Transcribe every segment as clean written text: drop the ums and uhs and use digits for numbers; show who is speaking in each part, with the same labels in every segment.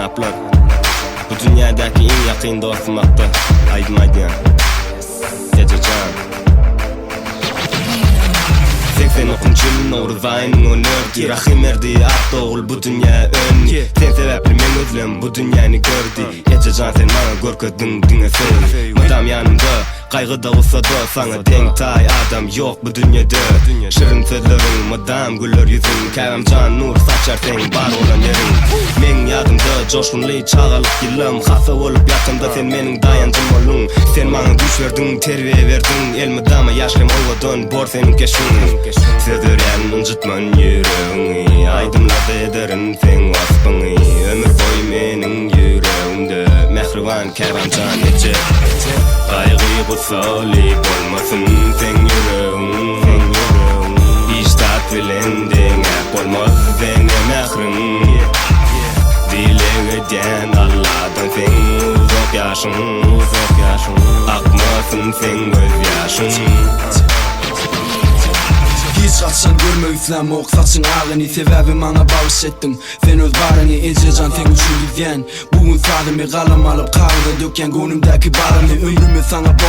Speaker 1: taplar. Bu dünyadaki en yakın dostum hatta Aydınaydiyan Ececan 86-njy yıl Novruz ayının 14-i Rahim erdi at oğul bu dünya önni. Sen sebepli men özlem bu dünyany gördü. Ececan sen bana görkezdiň diňe söz. Madam yanımda kaygıda olsa da sana denk tay adam yok bu dünyada. Şirin sözlerin madam güller yüzün Kavem can nur saçar sen bar olan yerin. Men yadımda coşkunly çağalyk yılım Hasa olup yatımda sen menin dayancım olun. Sen bana güç verdin terbiye verdin. El madama yaşlım olgadın bor senin keşin. Sözüren uncutman yüreğini Aydımlarda ederin sen vasfını. Ömür boyu menin yüreğimde Mehriban Kavem can ece Kaygı bu salip olmasın sen yüreğin. İştat bilen dengep olmaz zenge mehrin. Dile geden Allah'dan sen uzak yaşın. Akmasın sen göz yaşın.
Speaker 2: Hiç kaçsan görme üflem ok saçın ağını Sebebi bana bağış ettin Sen öz barını Ececan sen üçün gizyen Bugün sademi kalam alıp kağıda döken Gönlümdeki barını Ömrümü sana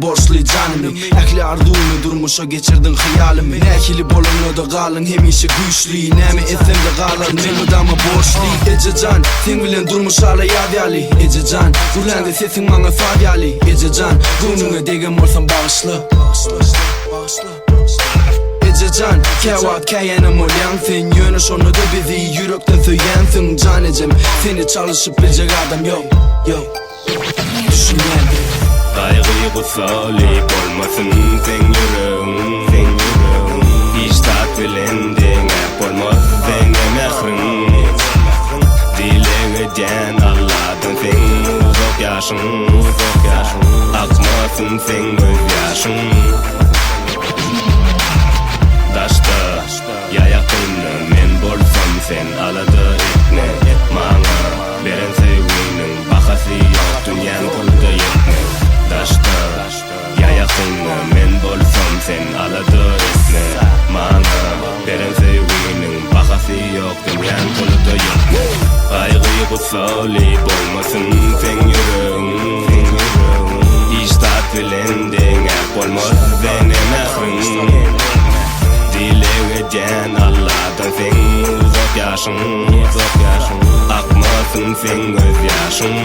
Speaker 2: borçlu canımı Ehli arduğunu durmuşa geçirdin hayalimi Nekili bolunu da kalın hem işi güçlü Nemi esemde kalın men odama borçlu Ececan sen bilen durmuş hala yavyali Ececan Gülende sesin bana favyali Ececan Gönlüne degen olsam bağışla Ececan Kevat kayanım olyansın Yönüş onu da bizi yürekten söyyensin Canecim seni çalışıp bilecek adam yok Düşünen
Speaker 1: Kaygıyı bu salip olmasın sen yüreğin. İştat bilen dengep olmaz zenge mehrin. Dile geden Allah'dan sen uzak yaşın. Akmasın sen göz yaşın. Daşta yayakynny men bolsam sen alada etme. Mana beren sevginin bahasy yok dünýäň pulda yetme. Daşta yayakynny men bolsam sen alada etme. Mana beren sevginin bahasy yok dünýäň pulda yetme. Kaygı bu salip olmasın sen yüreğin. İştat bilen dengep olmaz zenge mehrin. Dile geden Allah'tan sen uzak yaşın. Akmasın sen göz yaşın.